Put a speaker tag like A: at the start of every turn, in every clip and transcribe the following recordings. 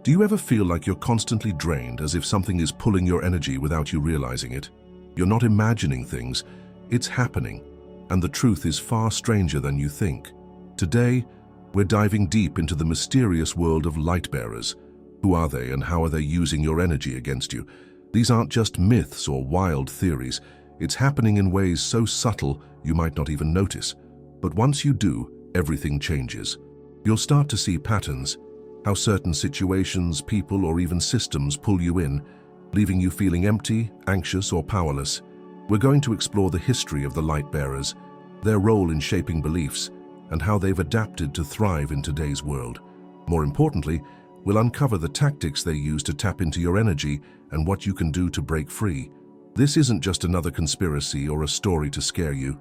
A: Do you ever feel like you're constantly drained, as if something is pulling your energy without you realizing it? You're not imagining things, it's happening, and the truth is far stranger than you think. Today, we're diving deep into the mysterious world of light bearers. Who are they and how are they using your energy against you? These aren't just myths or wild theories. It's happening in ways so subtle you might not even notice. But once you do, everything changes. You'll start to see patterns, how certain situations, people, or even systems pull you in, leaving you feeling empty, anxious, or powerless. We're going to explore the history of the light bearers, their role in shaping beliefs, and how they've adapted to thrive in today's world. More importantly, we'll uncover the tactics they use to tap into your energy and what you can do to break free. This isn't just another conspiracy or a story to scare you.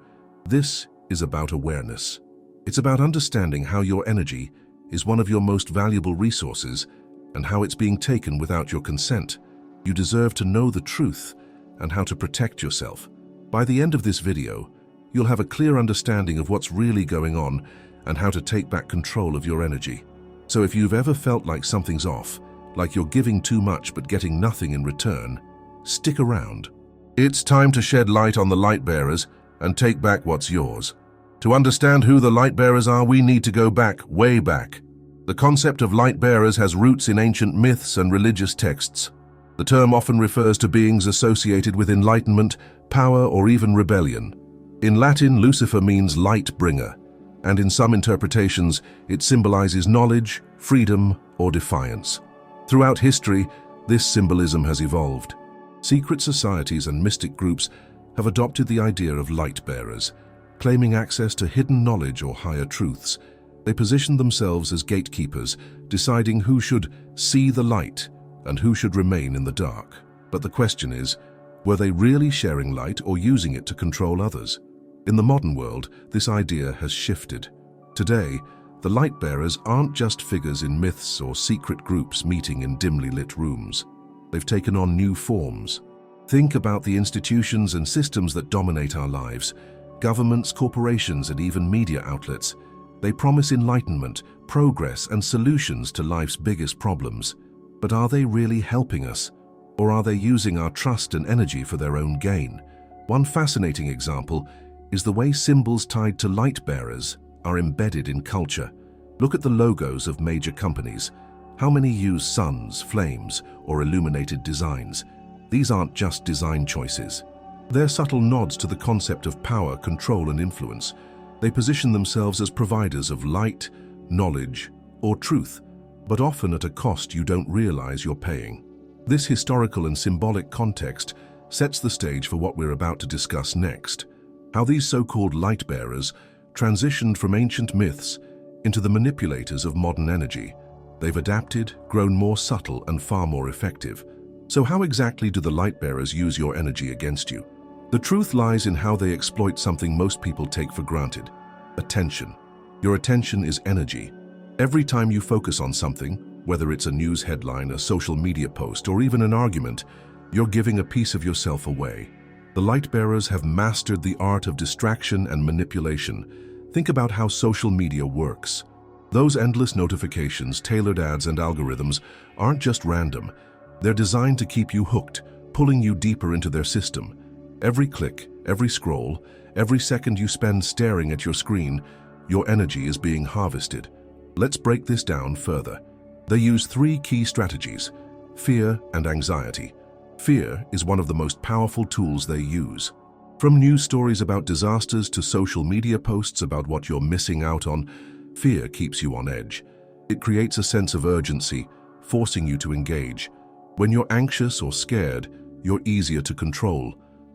A: This is about awareness. It's about understanding how your energy is one of your most valuable resources and how it's being taken without your consent. You deserve to know the truth and how to protect yourself. By the end of this video, you'll have a clear understanding of what's really going on and how to take back control of your energy. So if you've ever felt like something's off, like you're giving too much but getting nothing in return, stick around. It's time to shed light on the light bearers and take back what's yours. To understand who the light bearers are, we need to go back, way back. The concept of light bearers has roots in ancient myths and religious texts. The term often refers to beings associated with enlightenment, power, or even rebellion. In Latin, Lucifer means light bringer, and in some interpretations, it symbolizes knowledge, freedom, or defiance. Throughout history, this symbolism has evolved. Secret societies and mystic groups have adopted the idea of light bearers, claiming access to hidden knowledge or higher truths. They position themselves as gatekeepers, deciding who should see the light and who should remain in the dark. But the question is, were they really sharing light or using it to control others? In the modern world, this idea has shifted. Today, the light bearers aren't just figures in myths or secret groups meeting in dimly lit rooms. They've taken on new forms. Think about the institutions and systems that dominate our lives. Governments, corporations, and even media outlets. They promise enlightenment, progress, and solutions to life's biggest problems. But are they really helping us? Or are they using our trust and energy for their own gain? One fascinating example is the way symbols tied to light bearers are embedded in culture. Look at the logos of major companies. How many use suns, flames, or illuminated designs? These aren't just design choices. They're subtle nods to the concept of power, control, and influence. They position themselves as providers of light, knowledge, or truth, but often at a cost you don't realize you're paying. This historical and symbolic context sets the stage for what we're about to discuss next. How these so-called light bearers transitioned from ancient myths into the manipulators of modern energy. They've adapted, grown more subtle, and far more effective. So how exactly do the light bearers use your energy against you? The truth lies in how they exploit something most people take for granted: attention. Your attention is energy. Every time you focus on something, whether it's a news headline, a social media post, or even an argument, you're giving a piece of yourself away. The light bearers have mastered the art of distraction and manipulation. Think about how social media works. Those endless notifications, tailored ads, and algorithms aren't just random. They're designed to keep you hooked, pulling you deeper into their system. Every click, every scroll, every second you spend staring at your screen, your energy is being harvested. Let's break this down further. They use three key strategies: fear and anxiety. Fear is one of the most powerful tools they use. From news stories about disasters to social media posts about what you're missing out on, fear keeps you on edge. It creates a sense of urgency, forcing you to engage. When you're anxious or scared, you're easier to control.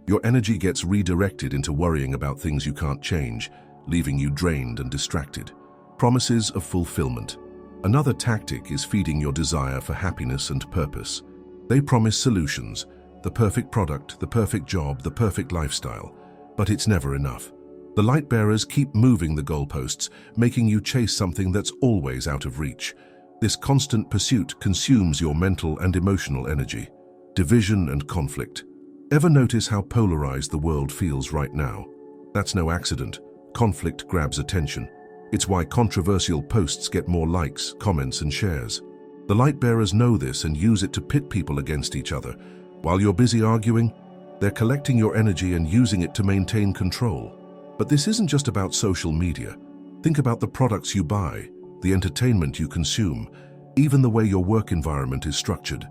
A: Your energy gets redirected into worrying about things you can't change, leaving you drained and distracted. Promises of fulfillment. Another tactic is feeding your desire for happiness and purpose. They promise solutions, the perfect product, the perfect job, the perfect lifestyle, but it's never enough. The light bearers keep moving the goalposts, making you chase something that's always out of reach. This constant pursuit consumes your mental and emotional energy. Division and conflict. Ever notice how polarized the world feels right now? That's no accident. Conflict grabs attention. It's why controversial posts get more likes, comments, and shares. The light bearers know this and use it to pit people against each other. While you're busy arguing, they're collecting your energy and using it to maintain control. But this isn't just about social media. Think about the products you buy, the entertainment you consume, even the way your work environment is structured.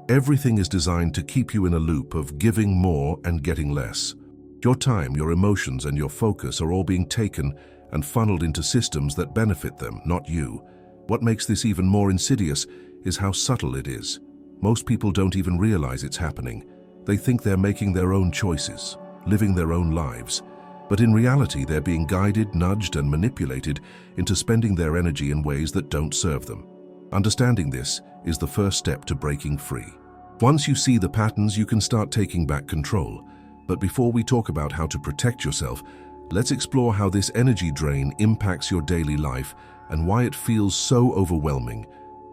A: Everything is designed to keep you in a loop of giving more and getting less. Your time, your emotions, and your focus are all being taken and funneled into systems that benefit them, not you. What makes this even more insidious is how subtle it is. Most people don't even realize it's happening. They think they're making their own choices, living their own lives. But in reality, they're being guided, nudged, and manipulated into spending their energy in ways that don't serve them. Understanding this is the first step to breaking free. Once you see the patterns, you can start taking back control. But before we talk about how to protect yourself, let's explore how this energy drain impacts your daily life and why it feels so overwhelming.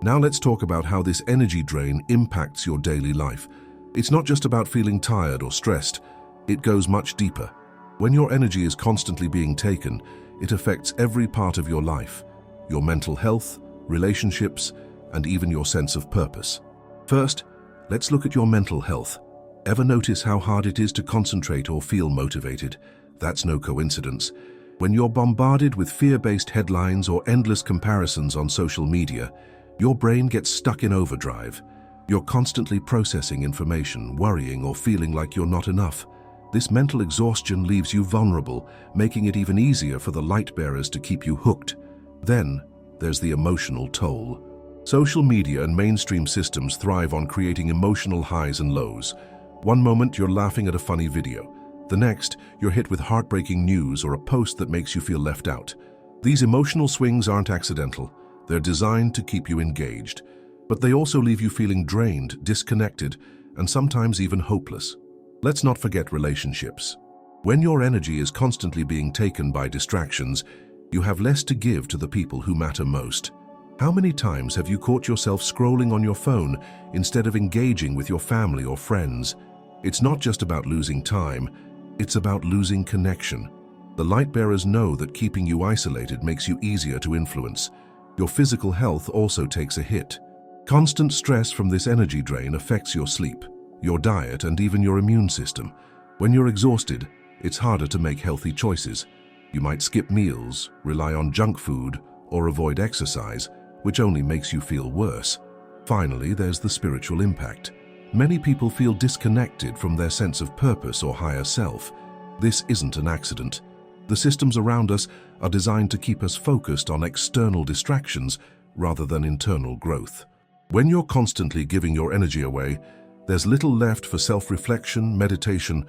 A: Now let's talk about how this energy drain impacts your daily life. It's not just about feeling tired or stressed. It goes much deeper. When your energy is constantly being taken, it affects every part of your life, your mental health, relationships, and even your sense of purpose. First, let's look at your mental health. Ever notice how hard it is to concentrate or feel motivated? That's no coincidence. When you're bombarded with fear-based headlines or endless comparisons on social media, your brain gets stuck in overdrive. You're constantly processing information, worrying, or feeling like you're not enough. This mental exhaustion leaves you vulnerable, making it even easier for the light bearers to keep you hooked. Then, there's the emotional toll. Social media and mainstream systems thrive on creating emotional highs and lows. One moment you're laughing at a funny video. The next, you're hit with heartbreaking news or a post that makes you feel left out. These emotional swings aren't accidental. They're designed to keep you engaged. But they also leave you feeling drained, disconnected, and sometimes even hopeless. Let's not forget relationships. When your energy is constantly being taken by distractions, you have less to give to the people who matter most. How many times have you caught yourself scrolling on your phone instead of engaging with your family or friends? It's not just about losing time, it's about losing connection. The light bearers know that keeping you isolated makes you easier to influence. Your physical health also takes a hit. Constant stress from this energy drain affects your sleep, your diet, and even your immune system. When you're exhausted, it's harder to make healthy choices. You might skip meals, rely on junk food, or avoid exercise, which only makes you feel worse. Finally, there's the spiritual impact. Many people feel disconnected from their sense of purpose or higher self. This isn't an accident. The systems around us are designed to keep us focused on external distractions rather than internal growth. When you're constantly giving your energy away, there's little left for self-reflection, meditation,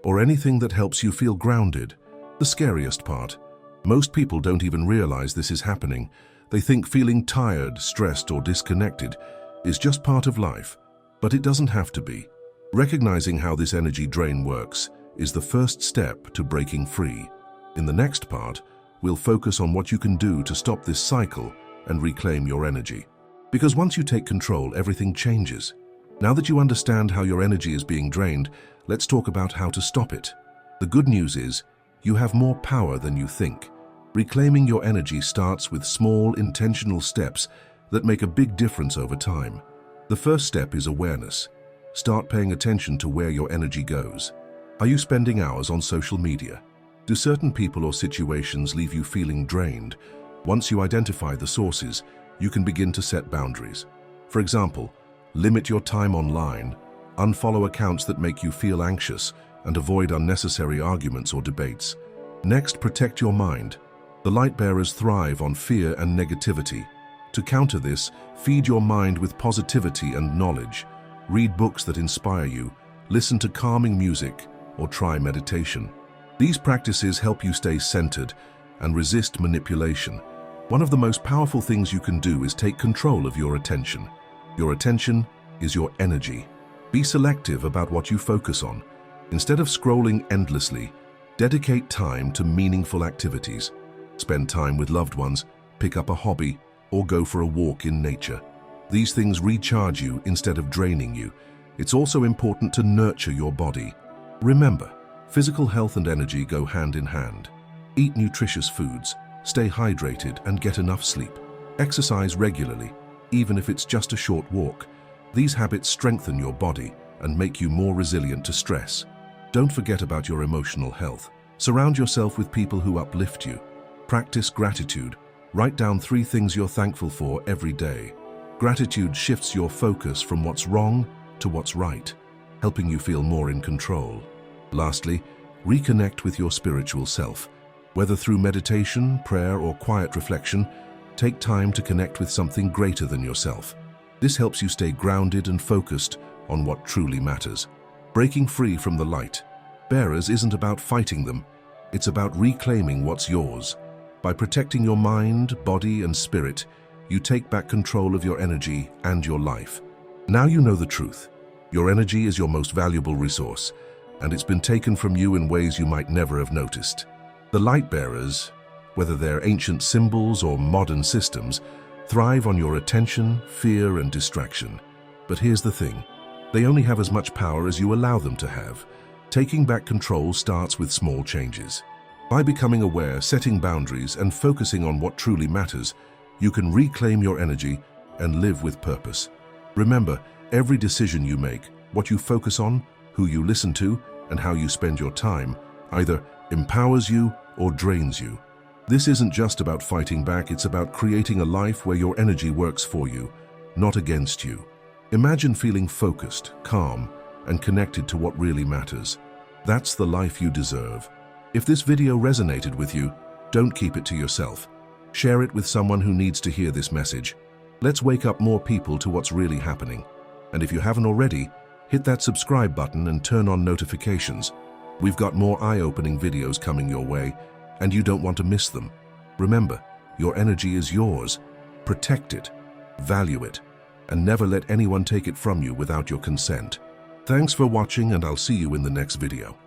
A: or anything that helps you feel grounded. The scariest part: most people don't even realize this is happening. They think feeling tired, stressed, or disconnected is just part of life, but it doesn't have to be. Recognizing how this energy drain works is the first step to breaking free. In the next part, we'll focus on what you can do to stop this cycle and reclaim your energy. Because once you take control, everything changes. Now that you understand how your energy is being drained, let's talk about how to stop it. The good news is, you have more power than you think. Reclaiming your energy starts with small, intentional steps that make a big difference over time. The first step is awareness. Start paying attention to where your energy goes. Are you spending hours on social media? Do certain people or situations leave you feeling drained? Once you identify the sources, you can begin to set boundaries. For example, limit your time online, unfollow accounts that make you feel anxious, and avoid unnecessary arguments or debates. Next, protect your mind. The light bearers thrive on fear and negativity. To counter this, feed your mind with positivity and knowledge. Read books that inspire you, listen to calming music, or try meditation. These practices help you stay centered and resist manipulation. One of the most powerful things you can do is take control of your attention. Your attention is your energy. Be selective about what you focus on. Instead of scrolling endlessly, dedicate time to meaningful activities. Spend time with loved ones, pick up a hobby, or go for a walk in nature. These things recharge you instead of draining you. It's also important to nurture your body. Remember, physical health and energy go hand in hand. Eat nutritious foods, stay hydrated, and get enough sleep. Exercise regularly. even if it's just a short walk. These habits strengthen your body and make you more resilient to stress. Don't forget about your emotional health. Surround yourself with people who uplift you. Practice gratitude. Write down 3 things you're thankful for every day. Gratitude shifts your focus from what's wrong to what's right, helping you feel more in control. Lastly, reconnect with your spiritual self. Whether through meditation, prayer, or quiet reflection, take time to connect with something greater than yourself. This helps you stay grounded and focused on what truly matters. Breaking free from the light bearers isn't about fighting them, it's about reclaiming what's yours. By protecting your mind, body, and spirit, you take back control of your energy and your life. Now you know the truth. Your energy is your most valuable resource, and it's been taken from you in ways you might never have noticed. The light bearers, whether they're ancient symbols or modern systems, thrive on your attention, fear, and distraction. But here's the thing. They only have as much power as you allow them to have. Taking back control starts with small changes. By becoming aware, setting boundaries, and focusing on what truly matters, you can reclaim your energy and live with purpose. Remember, every decision you make, what you focus on, who you listen to, and how you spend your time, either empowers you or drains you. This isn't just about fighting back, it's about creating a life where your energy works for you, not against you. Imagine feeling focused, calm, and connected to what really matters. That's the life you deserve. If this video resonated with you, don't keep it to yourself. Share it with someone who needs to hear this message. Let's wake up more people to what's really happening. And if you haven't already, hit that subscribe button and turn on notifications. We've got more eye-opening videos coming your way, and you don't want to miss them. Remember, your energy is yours. Protect it, value it, and never let anyone take it from you without your consent. Thanks for watching, and I'll see you in the next video.